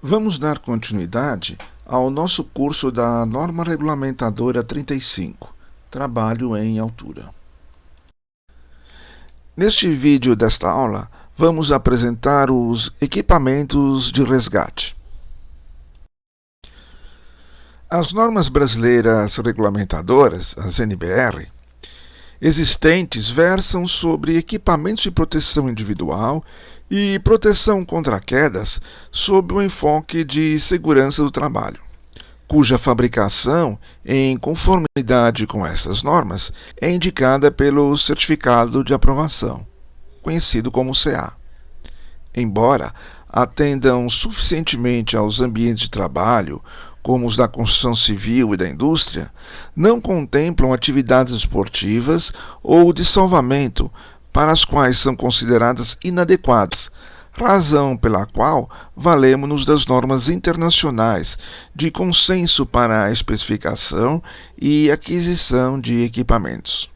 Vamos dar continuidade ao nosso curso da Norma Regulamentadora 35, Trabalho em Altura. Neste vídeo desta aula, vamos apresentar os equipamentos de resgate. As normas brasileiras regulamentadoras, as NBR, existentes versam sobre equipamentos de proteção individual e proteção contra quedas sob o enfoque de segurança do trabalho, cuja fabricação, em conformidade com essas normas, é indicada pelo Certificado de Aprovação, conhecido como CA. Embora atendam suficientemente aos ambientes de trabalho, como os da construção civil e da indústria, não contemplam atividades esportivas ou de salvamento, para as quais são consideradas inadequadas, razão pela qual valemos-nos das normas internacionais de consenso para a especificação e aquisição de equipamentos.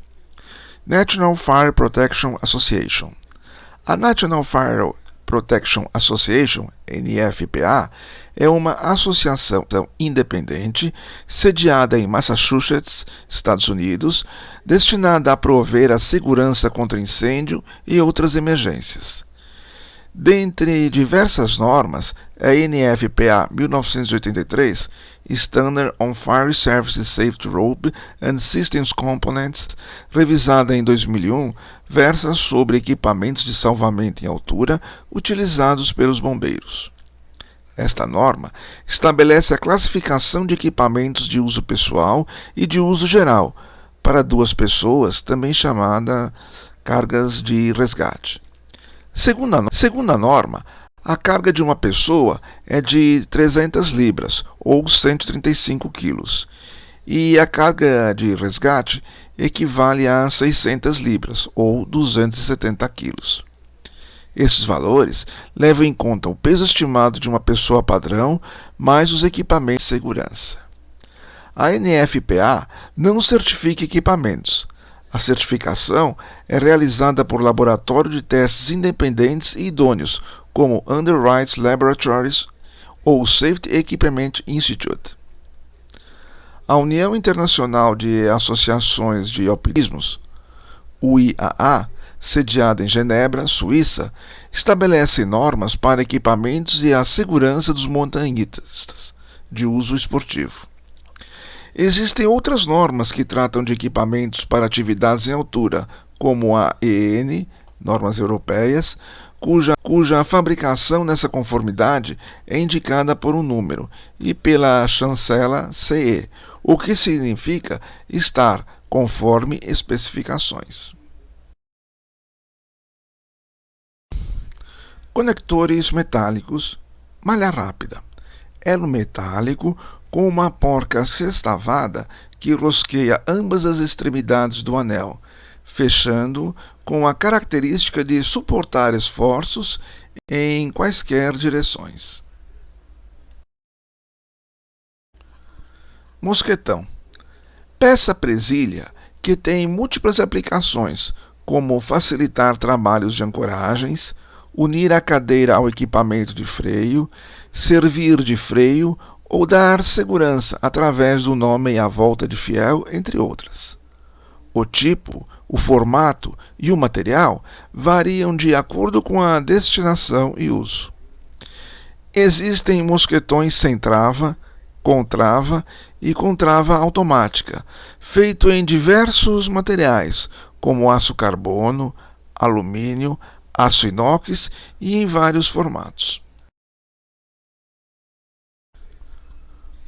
National Fire Protection Association. A National Fire Protection Association, NFPA, é uma associação independente sediada em Massachusetts, Estados Unidos, destinada a prover a segurança contra incêndio e outras emergências. Dentre diversas normas, a NFPA 1983, Standard on Fire Services Safety Rope and Systems Components, revisada em 2001, versa sobre equipamentos de salvamento em altura utilizados pelos bombeiros. Esta norma estabelece a classificação de equipamentos de uso pessoal e de uso geral para duas pessoas, também chamada cargas de resgate. Segundo a norma, a carga de uma pessoa é de 300 libras, ou 135 quilos, e a carga de resgate equivale a 600 libras, ou 270 quilos. Esses valores levam em conta o peso estimado de uma pessoa padrão, mais os equipamentos de segurança. A NFPA não certifica equipamentos. A certificação é realizada por laboratório de testes independentes e idôneos, como Underwriters Laboratories ou Safety Equipment Institute. A União Internacional de Associações de Alpinismos, UIAA, sediada em Genebra, Suíça, estabelece normas para equipamentos e a segurança dos montanhistas de uso esportivo. Existem outras normas que tratam de equipamentos para atividades em altura, como a EN, normas europeias, cuja fabricação nessa conformidade é indicada por um número, e pela chancela CE, o que significa estar conforme especificações. Conectores metálicos, malha rápida. Elo metálico com uma porca sextavada que rosqueia ambas as extremidades do anel, fechando com a característica de suportar esforços em quaisquer direções. Mosquetão. Peça presilha que tem múltiplas aplicações, como facilitar trabalhos de ancoragens, unir a cadeira ao equipamento de freio, servir de freio ou dar segurança através do nome e a volta de fiel, entre outras. O tipo, o formato e o material variam de acordo com a destinação e uso. Existem mosquetões sem trava, com trava e com trava automática, feito em diversos materiais, como aço carbono, alumínio, aço inox e em vários formatos.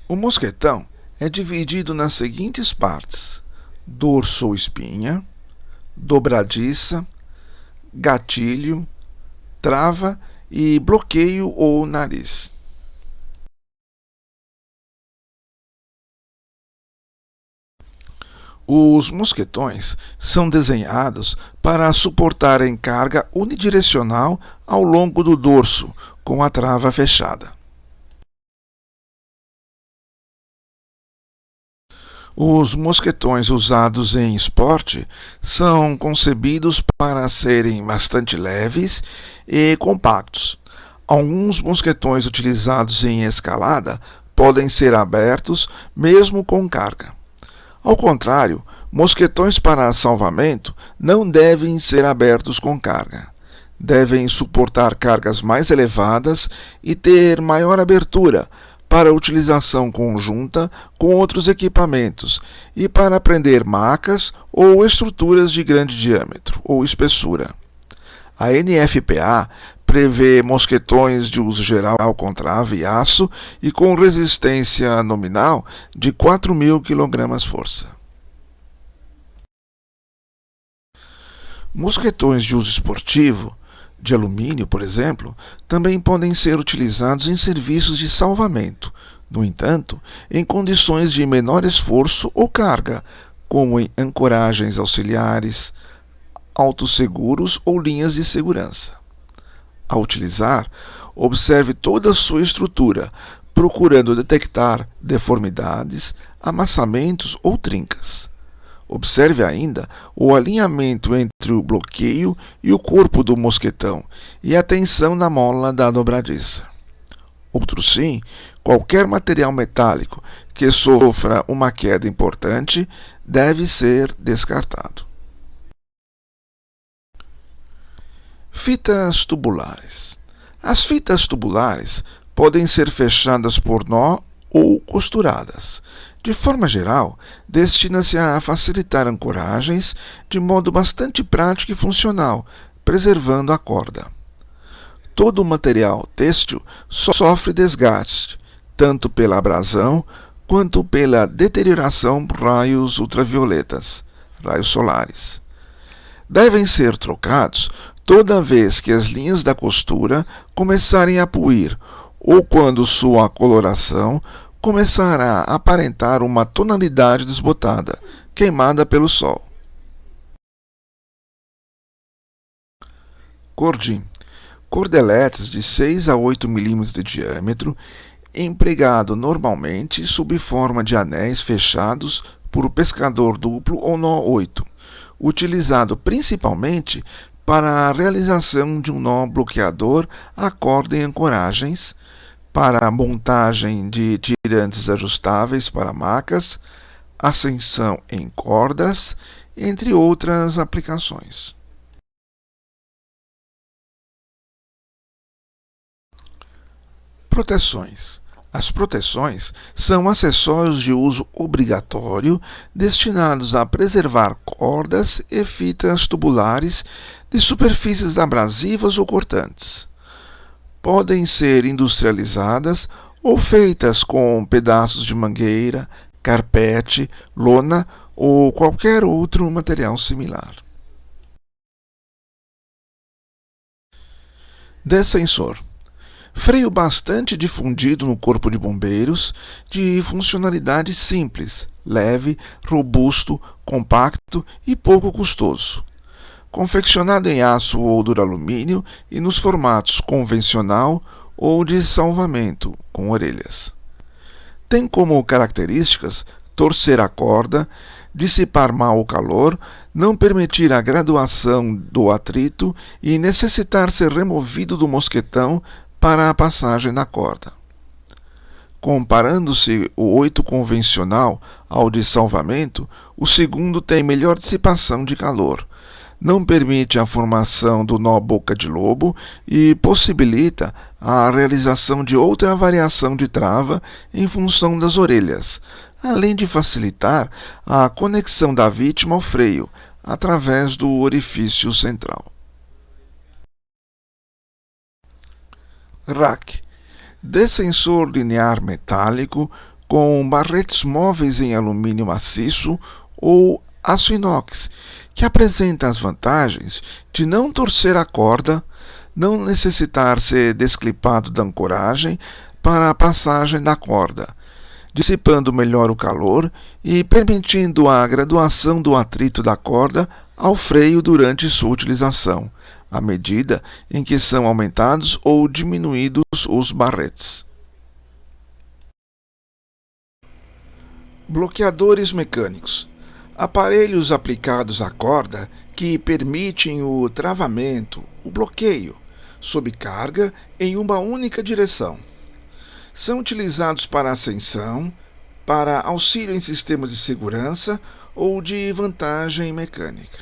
O mosquetão é dividido nas seguintes partes: dorso ou espinha, dobradiça, gatilho, trava e bloqueio ou nariz. Os mosquetões são desenhados para suportarem carga unidirecional ao longo do dorso, com a trava fechada. Os mosquetões usados em esporte são concebidos para serem bastante leves e compactos, Alguns mosquetões utilizados em escalada podem ser abertos mesmo com carga. Ao contrário, mosquetões para salvamento não devem ser abertos com carga. Devem suportar cargas mais elevadas e ter maior abertura para utilização conjunta com outros equipamentos e para prender macas ou estruturas de grande diâmetro ou espessura. A NFPA prevê mosquetões de uso geral com trave e aço e com resistência nominal de 4.000 kg-força. Mosquetões de uso esportivo, de alumínio, por exemplo, também podem ser utilizados em serviços de salvamento, no entanto, em condições de menor esforço ou carga, como em ancoragens auxiliares, autosseguros ou linhas de segurança. Ao utilizar, observe toda a sua estrutura, procurando detectar deformidades, amassamentos ou trincas. Observe ainda o alinhamento entre o bloqueio e o corpo do mosquetão e a tensão na mola da dobradiça. Outro sim, qualquer material metálico que sofra uma queda importante deve ser descartado. Fitas tubulares. As fitas tubulares podem ser fechadas por nó ou costuradas. De forma geral, destina-se a facilitar ancoragens de modo bastante prático e funcional, preservando a corda. Todo o material têxtil sofre desgaste, tanto pela abrasão quanto pela deterioração por raios ultravioletas, raios solares. Devem ser trocados toda vez que as linhas da costura começarem a puir ou quando sua coloração começar a aparentar uma tonalidade desbotada, queimada pelo sol. Cordim. Cordeletes de 6 a 8 mm de diâmetro, empregado normalmente sob forma de anéis fechados por pescador duplo ou nó 8, utilizado principalmente para a realização de um nó bloqueador à corda em ancoragens, para a montagem de tirantes ajustáveis para macas, ascensão em cordas, entre outras aplicações. Proteções. As proteções são acessórios de uso obrigatório destinados a preservar cordas e fitas tubulares de superfícies abrasivas ou cortantes. Podem ser industrializadas ou feitas com pedaços de mangueira, carpete, lona ou qualquer outro material similar. Descensor. Freio bastante difundido no corpo de bombeiros, de funcionalidade simples, leve, robusto, compacto e pouco custoso. Confeccionado em aço ou duralumínio e nos formatos convencional ou de salvamento, com orelhas. Tem como características torcer a corda, dissipar mal o calor, não permitir a graduação do atrito e necessitar ser removido do mosquetão para a passagem da corda. Comparando-se o 8 convencional ao de salvamento, o segundo tem melhor dissipação de calor, não permite a formação do nó boca de lobo e possibilita a realização de outra variação de trava em função das orelhas, além de facilitar a conexão da vítima ao freio, através do orifício central. Rack. Descensor linear metálico com barretes móveis em alumínio maciço ou aço inox, que apresenta as vantagens de não torcer a corda, não necessitar ser desclipado da ancoragem para a passagem da corda, dissipando melhor o calor e permitindo a graduação do atrito da corda ao freio durante sua utilização, à medida em que são aumentados ou diminuídos os barretes. Bloqueadores mecânicos. Aparelhos aplicados à corda que permitem o travamento, o bloqueio, sob carga em uma única direção. São utilizados para ascensão, para auxílio em sistemas de segurança ou de vantagem mecânica.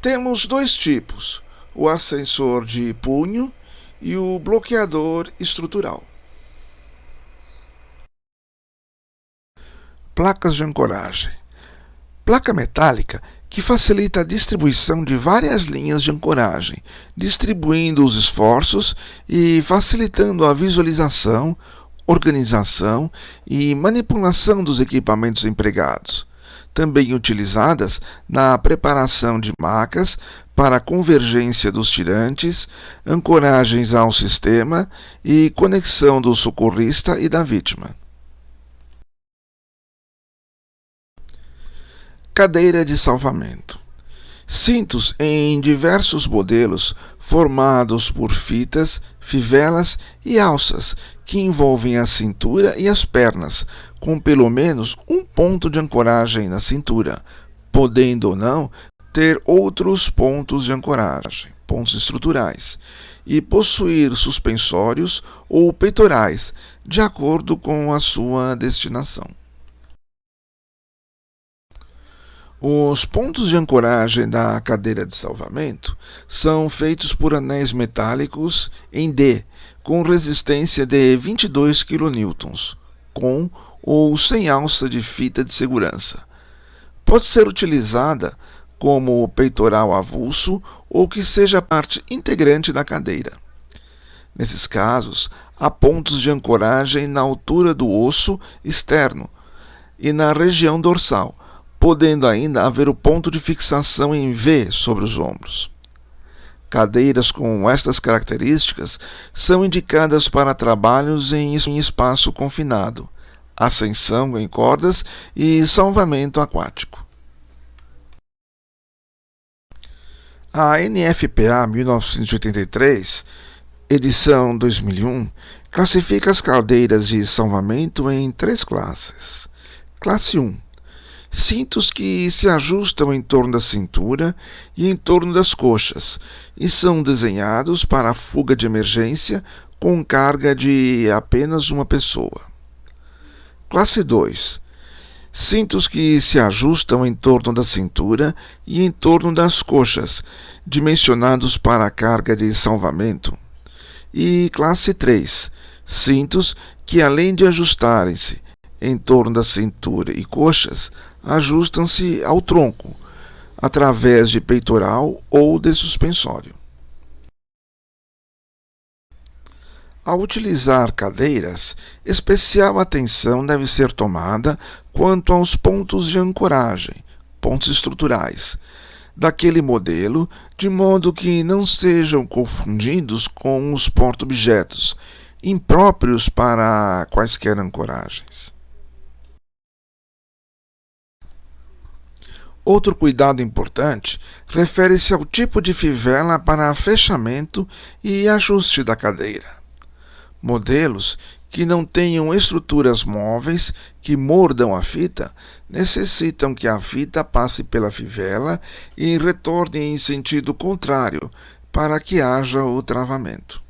Temos dois tipos, o ascensor de punho e o bloqueador estrutural. Placas de ancoragem. Placa metálica que facilita a distribuição de várias linhas de ancoragem, distribuindo os esforços e facilitando a visualização, organização e manipulação dos equipamentos empregados. Também utilizadas na preparação de macas para a convergência dos tirantes, ancoragens ao sistema e conexão do socorrista e da vítima. Cadeira de salvamento. Cintos em diversos modelos formados por fitas, fivelas e alças que envolvem a cintura e as pernas, com pelo menos um ponto de ancoragem na cintura, podendo ou não ter outros pontos de ancoragem, pontos estruturais, e possuir suspensórios ou peitorais, de acordo com a sua destinação. Os pontos de ancoragem da cadeira de salvamento são feitos por anéis metálicos em D, com resistência de 22 kN, com ou sem alça de fita de segurança. Pode ser utilizada como peitoral avulso ou que seja parte integrante da cadeira. Nesses casos, há pontos de ancoragem na altura do osso externo e na região dorsal, podendo ainda haver o ponto de fixação em V sobre os ombros. Cadeiras com estas características são indicadas para trabalhos em espaço confinado, ascensão em cordas e salvamento aquático. A NFPA 1983, edição 2001, classifica as cadeiras de salvamento em três classes. Classe 1. Cintos que se ajustam em torno da cintura e em torno das coxas e são desenhados para a fuga de emergência com carga de apenas uma pessoa. Classe 2. Cintos que se ajustam em torno da cintura e em torno das coxas, dimensionados para a carga de salvamento. E classe 3. Cintos que, além de ajustarem-se em torno da cintura e coxas, ajustam-se ao tronco, através de peitoral ou de suspensório. Ao utilizar cadeiras, especial atenção deve ser tomada quanto aos pontos de ancoragem, pontos estruturais, daquele modelo, de modo que não sejam confundidos com os porta-objetos, impróprios para quaisquer ancoragens. Outro cuidado importante refere-se ao tipo de fivela para fechamento e ajuste da cadeira. Modelos que não tenham estruturas móveis que mordam a fita necessitam que a fita passe pela fivela e retorne em sentido contrário para que haja o travamento.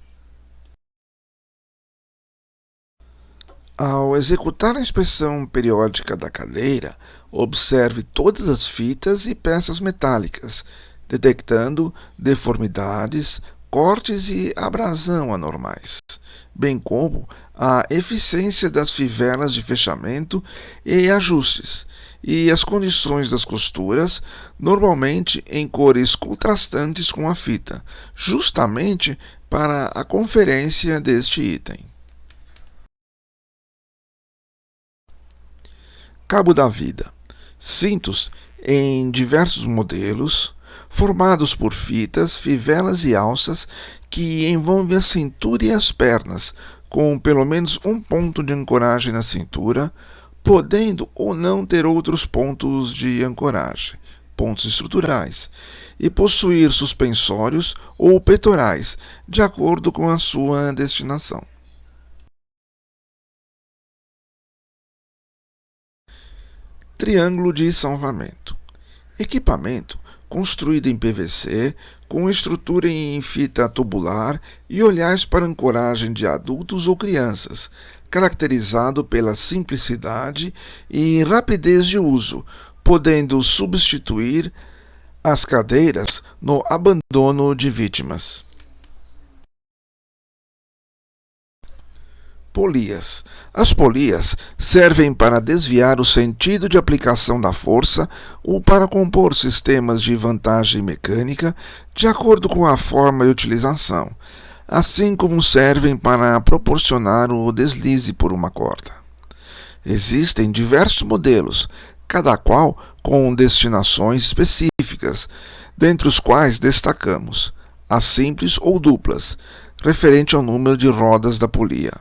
Ao executar a inspeção periódica da cadeira, observe todas as fitas e peças metálicas, detectando deformidades, cortes e abrasão anormais, bem como a eficiência das fivelas de fechamento e ajustes, e as condições das costuras, normalmente em cores contrastantes com a fita, justamente para a conferência deste item. Cabo da vida. Cintos em diversos modelos, formados por fitas, fivelas e alças que envolvem a cintura e as pernas, com pelo menos um ponto de ancoragem na cintura, podendo ou não ter outros pontos de ancoragem, pontos estruturais, e possuir suspensórios ou peitorais, de acordo com a sua destinação. Triângulo de salvamento. Equipamento construído em PVC, com estrutura em fita tubular e olhares para ancoragem de adultos ou crianças, caracterizado pela simplicidade e rapidez de uso, podendo substituir as cadeiras no abandono de vítimas. Polias. As polias servem para desviar o sentido de aplicação da força ou para compor sistemas de vantagem mecânica de acordo com a forma de utilização, assim como servem para proporcionar o deslize por uma corda. Existem diversos modelos, cada qual com destinações específicas, dentre os quais destacamos as simples ou duplas, referente ao número de rodas da polia.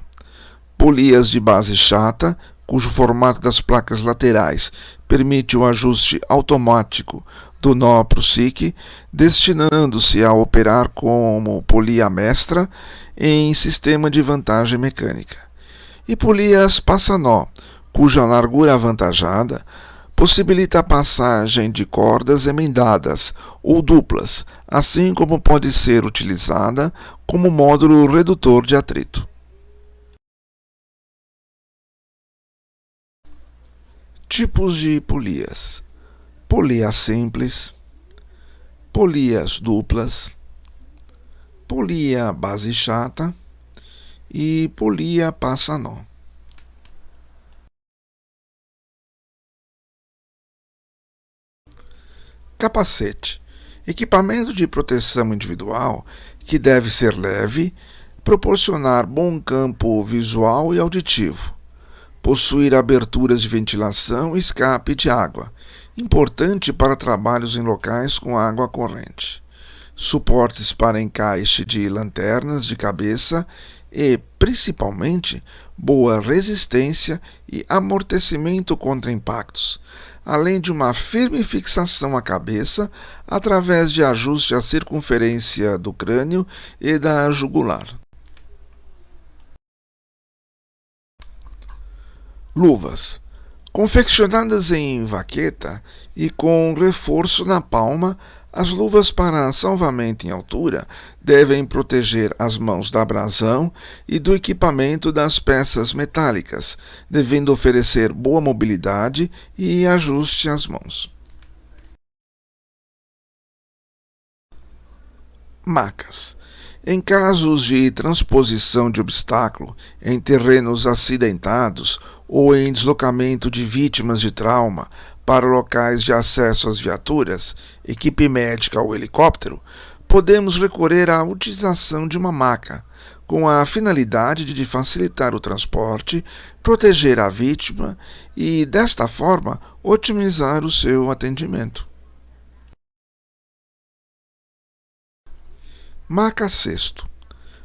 Polias de base chata, cujo formato das placas laterais permite o ajuste automático do nó para o SIC, destinando-se a operar como polia mestra em sistema de vantagem mecânica. E polias passa-nó, cuja largura avantajada possibilita a passagem de cordas emendadas ou duplas, assim como pode ser utilizada como módulo redutor de atrito. Tipos de polias: polia simples, polias duplas, polia base chata e polia passa-nó. Capacete: equipamento de proteção individual que deve ser leve, proporcionar bom campo visual e auditivo, possuir aberturas de ventilação e escape de água, importante para trabalhos em locais com água corrente, suportes para encaixe de lanternas de cabeça e, principalmente, boa resistência e amortecimento contra impactos, além de uma firme fixação à cabeça através de ajuste à circunferência do crânio e da jugular. Luvas: confeccionadas em vaqueta e com reforço na palma, as luvas para salvamento em altura devem proteger as mãos da abrasão e do equipamento das peças metálicas, devendo oferecer boa mobilidade e ajuste às mãos. Macas: em casos de transposição de obstáculo em terrenos acidentados ou em deslocamento de vítimas de trauma para locais de acesso às viaturas, equipe médica ou helicóptero, podemos recorrer à utilização de uma maca, com a finalidade de facilitar o transporte, proteger a vítima e, desta forma, otimizar o seu atendimento. Maca cesto: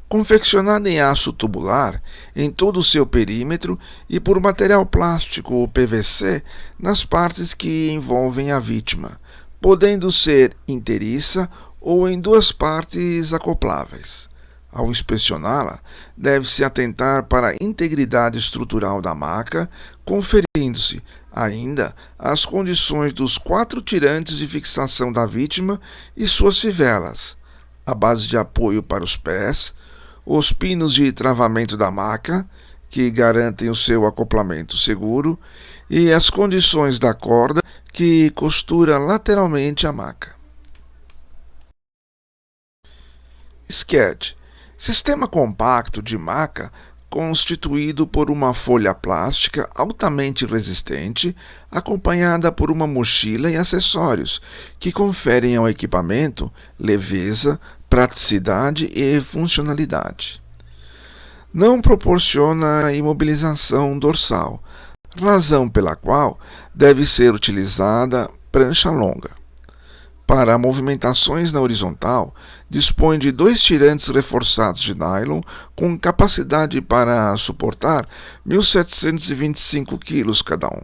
confeccionada em aço tubular em todo o seu perímetro e por material plástico ou PVC nas partes que envolvem a vítima, podendo ser inteiriça ou em duas partes acopláveis. Ao inspecioná-la, deve-se atentar para a integridade estrutural da maca, conferindo-se ainda as condições dos 4 tirantes de fixação da vítima e suas fivelas, a base de apoio para os pés, os pinos de travamento da maca, que garantem o seu acoplamento seguro, e as condições da corda que costura lateralmente a maca. Sked: sistema compacto de maca constituído por uma folha plástica altamente resistente, acompanhada por uma mochila e acessórios, que conferem ao equipamento leveza, praticidade e funcionalidade. Não proporciona imobilização dorsal, razão pela qual deve ser utilizada prancha longa. Para movimentações na horizontal, dispõe de 2 tirantes reforçados de nylon com capacidade para suportar 1.725 kg cada um.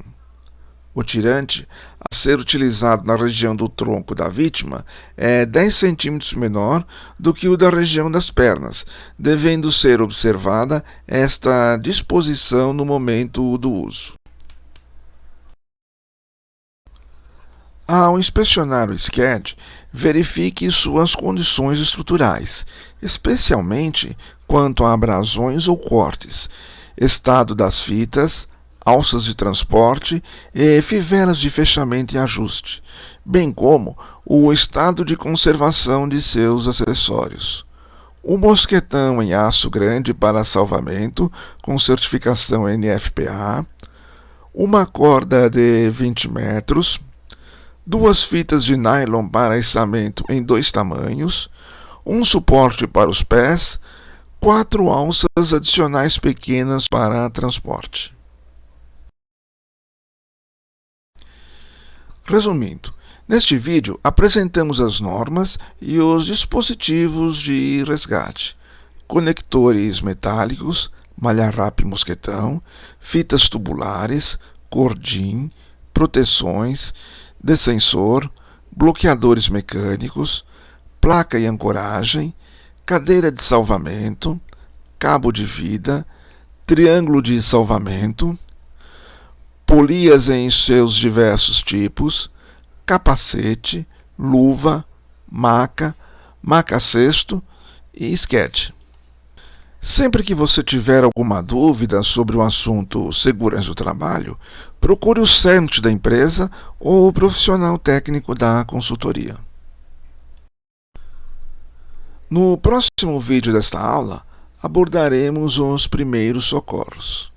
O tirante a ser utilizado na região do tronco da vítima é 10 cm menor do que o da região das pernas, devendo ser observada esta disposição no momento do uso. Ao inspecionar o SCAD, verifique suas condições estruturais, especialmente quanto a abrasões ou cortes, estado das fitas, alças de transporte e fivelas de fechamento e ajuste, bem como o estado de conservação de seus acessórios. O mosquetão em aço grande para salvamento, com certificação NFPA, uma corda de 20 metros, 2 fitas de nylon para içamento em 2 tamanhos, um suporte para os pés, 4 alças adicionais pequenas para transporte. Resumindo, neste vídeo apresentamos as normas e os dispositivos de resgate, conectores metálicos, malha-rap mosquetão, fitas tubulares, cordim, proteções, descensor, bloqueadores mecânicos, placa e ancoragem, cadeira de salvamento, cabo de vida, triângulo de salvamento, polias em seus diversos tipos, capacete, luva, maca, maca-cesto e SCAD. Sempre que você tiver alguma dúvida sobre o assunto segurança do trabalho, procure o CERT da empresa ou o profissional técnico da consultoria. No próximo vídeo desta aula, abordaremos os primeiros socorros.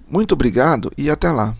Muito obrigado e até lá!